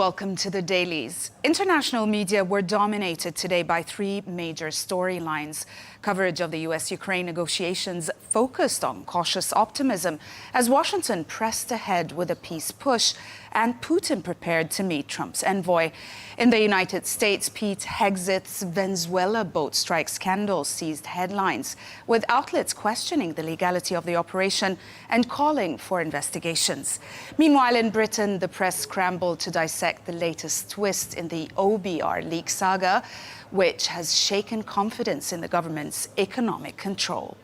welcome to the Dailies. International media were dominated today by three major storylines. Coverage of the US-Ukraine negotiations focused on cautious optimism as Washington pressed ahead with a peace push and Putin prepared to meet Trump's envoy. In the United States, Pete Hegseth's Venezuela boat strike scandal seized headlines, with outlets questioning the legality of the operation and calling for investigations. Meanwhile, in Britain, the press scrambled to dissect the latest twist in the OBR leak saga, which has shaken confidence in the government's economic control.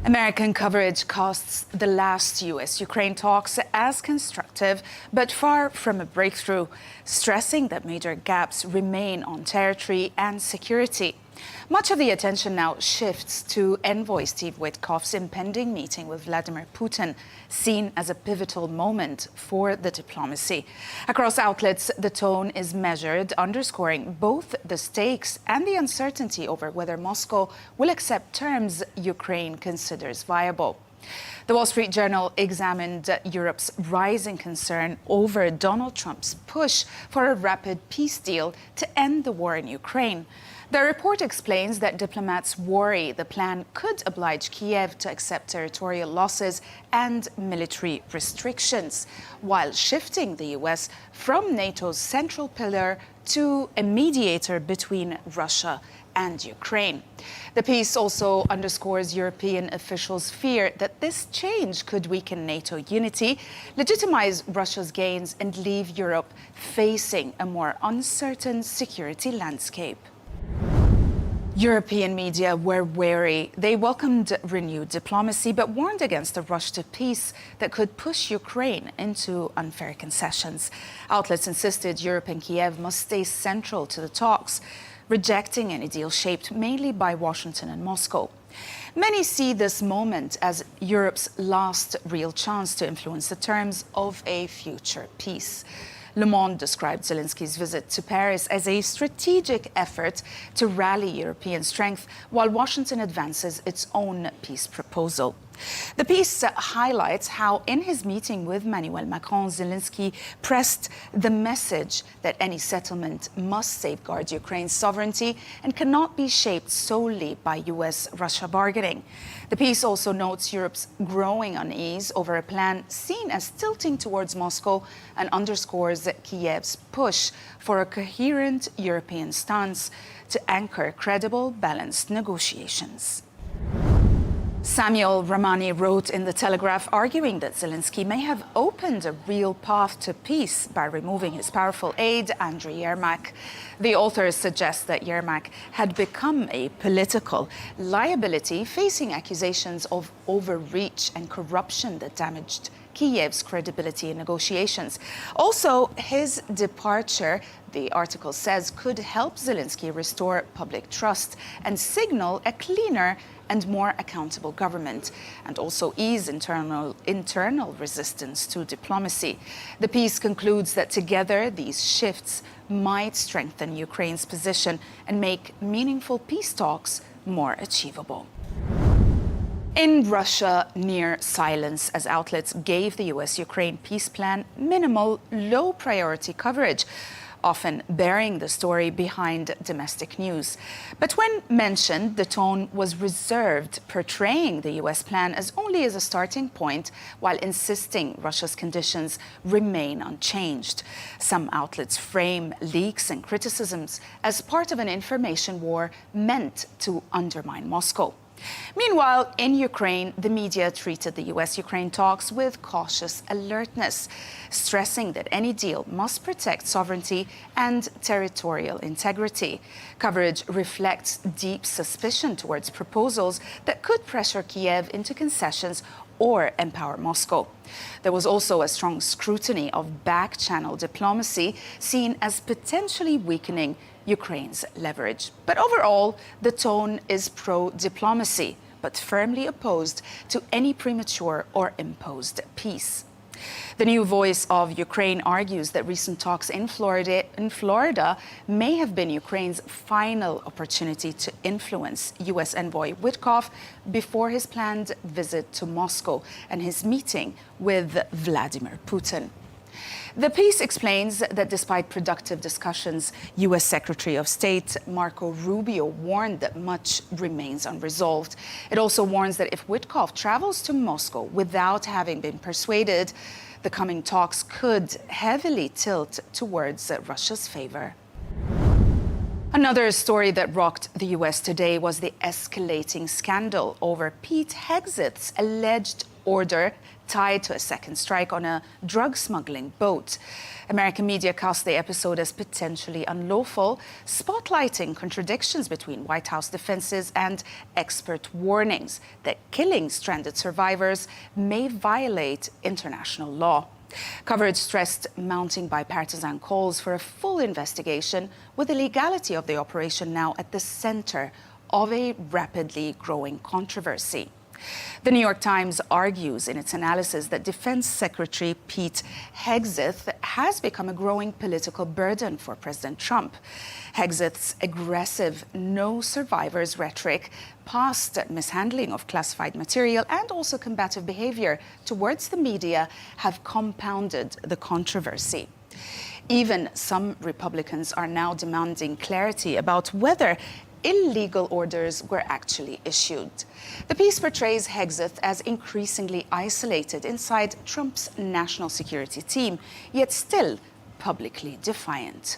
American coverage casts the last US-Ukraine talks as constructive, but far from a breakthrough, stressing that major gaps remain on territory and security. Much of the attention now shifts to Envoy Steve Witkoff's impending meeting with Vladimir Putin, seen as a pivotal moment for the diplomacy. Across outlets, the tone is measured, underscoring both the stakes and the uncertainty over whether Moscow will accept terms Ukraine considers viable. The Wall Street Journal examined Europe's rising concern over Donald Trump's push for a rapid peace deal to end the war in Ukraine. The report explains that diplomats worry the plan could oblige Kiev to accept territorial losses and military restrictions, while shifting the US from NATO's central pillar to a mediator between Russia and Ukraine. The piece also underscores European officials' fear that this change could weaken NATO unity, legitimize Russia's gains, and leave Europe facing a more uncertain security landscape. European media were wary. They welcomed renewed diplomacy, but warned against a rush to peace that could push Ukraine into unfair concessions. Outlets insisted Europe and Kiev must stay central to the talks, rejecting any deal shaped mainly by Washington and Moscow. Many see this moment as Europe's last real chance to influence the terms of a future peace. Le Monde described Zelensky's visit to Paris as a strategic effort to rally European strength while Washington advances its own peace proposal. The piece highlights how, in his meeting with Emmanuel Macron, Zelensky pressed the message that any settlement must safeguard Ukraine's sovereignty and cannot be shaped solely by US-Russia bargaining. The piece also notes Europe's growing unease over a plan seen as tilting towards Moscow and underscores Kiev's push for a coherent European stance to anchor credible, balanced negotiations. Samuel Ramani wrote in The Telegraph, arguing that Zelensky may have opened a real path to peace by removing his powerful aide, Andriy Yermak. The author suggests that Yermak had become a political liability, facing accusations of overreach and corruption that damaged Kiev's credibility in negotiations. Also, his departure, the article says, could help Zelensky restore public trust and signal a cleaner and more accountable government, and also ease internal resistance to diplomacy. The piece concludes that together these shifts might strengthen Ukraine's position and make meaningful peace talks more achievable. In Russia, near silence as outlets gave the US-Ukraine peace plan minimal, low-priority coverage, often burying the story behind domestic news. But when mentioned, the tone was reserved, portraying the US plan as only as a starting point, while insisting Russia's conditions remain unchanged. Some outlets frame leaks and criticisms as part of an information war meant to undermine Moscow. Meanwhile, in Ukraine, the media treated the US-Ukraine talks with cautious alertness, stressing that any deal must protect sovereignty and territorial integrity. Coverage reflects deep suspicion towards proposals that could pressure Kiev into concessions or empower Moscow. There was also a strong scrutiny of back-channel diplomacy, seen as potentially weakening Ukraine's leverage. But overall, the tone is pro-diplomacy, but firmly opposed to any premature or imposed peace. The new voice of Ukraine argues that recent talks in Florida may have been Ukraine's final opportunity to influence US Envoy Witkoff before his planned visit to Moscow and his meeting with Vladimir Putin. The piece explains that despite productive discussions, U.S. Secretary of State Marco Rubio warned that much remains unresolved. It also warns that if Witkoff travels to Moscow without having been persuaded, the coming talks could heavily tilt towards Russia's favor. Another story that rocked the U.S. today was the escalating scandal over Pete Hegseth's alleged order tied to a second strike on a drug smuggling boat. American media cast the episode as potentially unlawful, spotlighting contradictions between White House defenses and expert warnings that killing stranded survivors may violate international law. Coverage stressed mounting bipartisan calls for a full investigation, with the legality of the operation now at the center of a rapidly growing controversy. The New York Times argues in its analysis that Defense Secretary Pete Hegseth has become a growing political burden for President Trump. Hegseth's aggressive no survivors rhetoric, past mishandling of classified material, and also combative behavior towards the media have compounded the controversy. Even some Republicans are now demanding clarity about whether illegal orders were actually issued. The piece portrays Hegseth as increasingly isolated inside Trump's national security team, yet still publicly defiant.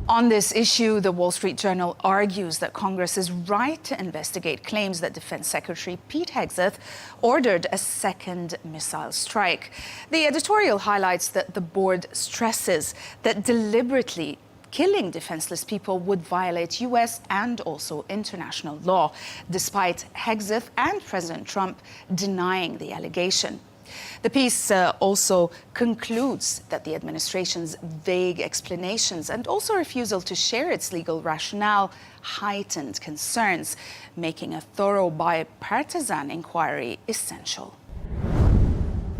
On this issue, the Wall Street Journal argues that Congress is right to investigate claims that Defense Secretary Pete Hegseth ordered a second missile strike. The editorial highlights that the board stresses that deliberately killing defenseless people would violate U.S. and also international law, despite Hegseth and President Trump denying the allegation. The piece also concludes that the administration's vague explanations and also refusal to share its legal rationale heightened concerns, making a thorough bipartisan inquiry essential.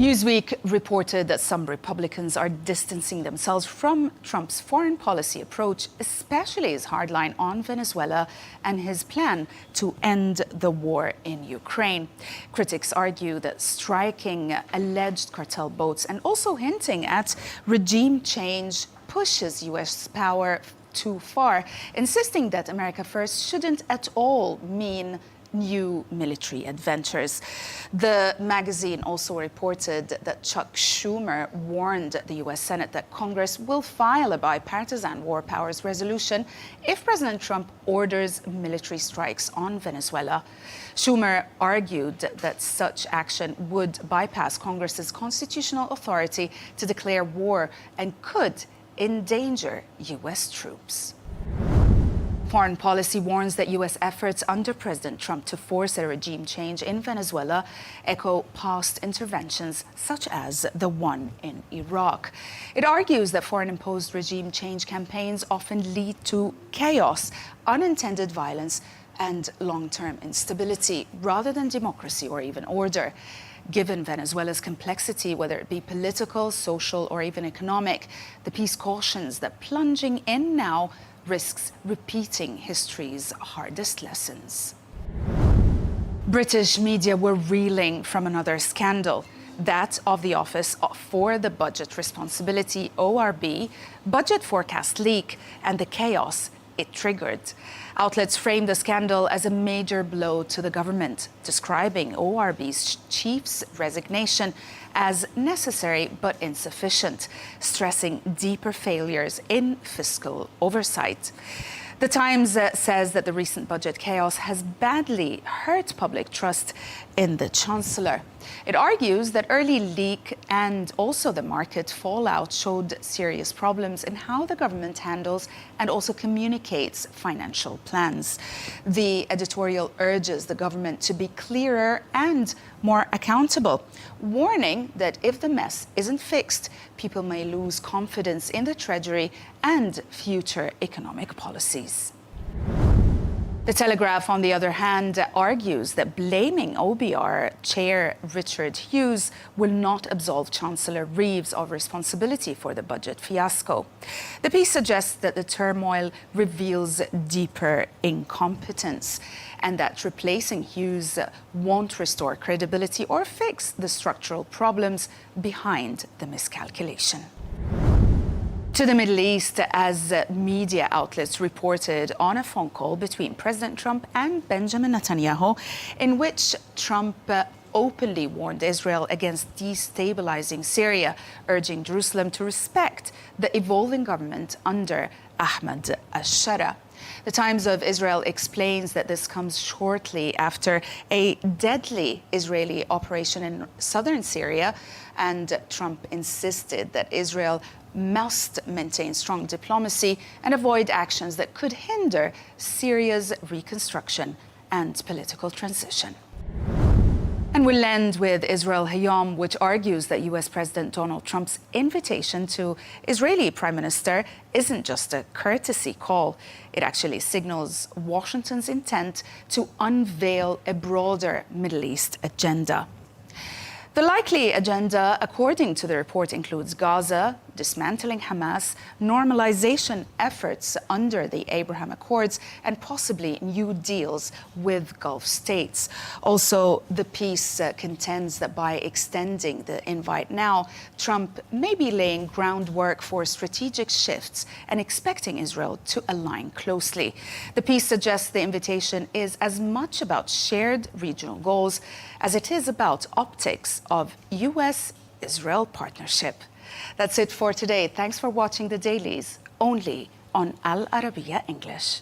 Newsweek reported that some Republicans are distancing themselves from Trump's foreign policy approach, especially his hardline on Venezuela and his plan to end the war in Ukraine. Critics argue that striking alleged cartel boats and also hinting at regime change pushes U.S. power too far, insisting that America first shouldn't at all mean new military adventures. The magazine also reported that Chuck Schumer warned the U.S. Senate that Congress will file a bipartisan war powers resolution if President Trump orders military strikes on Venezuela. Schumer argued that such action would bypass Congress's constitutional authority to declare war and could endanger U.S. troops. Foreign policy warns that U.S. efforts under President Trump to force a regime change in Venezuela echo past interventions such as the one in Iraq. It argues that foreign-imposed regime change campaigns often lead to chaos, unintended violence, and long-term instability, rather than democracy or even order. Given Venezuela's complexity, whether it be political, social, or even economic, the piece cautions that plunging in now risks repeating history's hardest lessons. British media were reeling from another scandal, that of the Office for the Budget Responsibility, ORB, budget forecast leak and the chaos it triggered. Outlets framed the scandal as a major blow to the government, describing ORB's chief's resignation as necessary but insufficient, stressing deeper failures in fiscal oversight. The Times says that the recent budget chaos has badly hurt public trust in the Chancellor. It argues that early leak and also the market fallout showed serious problems in how the government handles and also communicates financial plans. The editorial urges the government to be clearer and more accountable, warning that if the mess isn't fixed, people may lose confidence in the Treasury and future economic policies. The Telegraph, on the other hand, argues that blaming OBR Chair Richard Hughes will not absolve Chancellor Reeves of responsibility for the budget fiasco. The piece suggests that the turmoil reveals deeper incompetence and that replacing Hughes won't restore credibility or fix the structural problems behind the miscalculation. To the Middle East, as media outlets reported on a phone call between President Trump and Benjamin Netanyahu, in which Trump openly warned Israel against destabilizing Syria, urging Jerusalem to respect the evolving government under Ahmed al-Shara. The Times of Israel explains that this comes shortly after a deadly Israeli operation in southern Syria, and Trump insisted that Israel must maintain strong diplomacy and avoid actions that could hinder Syria's reconstruction and political transition. And we'll end with Israel Hayom, which argues that US President Donald Trump's invitation to Israeli Prime Minister isn't just a courtesy call. It actually signals Washington's intent to unveil a broader Middle East agenda. The likely agenda, according to the report, includes Gaza, dismantling Hamas, normalization efforts under the Abraham Accords, and possibly new deals with Gulf states. Also, the piece contends that by extending the invite now, Trump may be laying groundwork for strategic shifts and expecting Israel to align closely. The piece suggests the invitation is as much about shared regional goals as it is about optics of US-Israel partnership. That's it for today. Thanks for watching the Dailies, only on Al Arabiya English.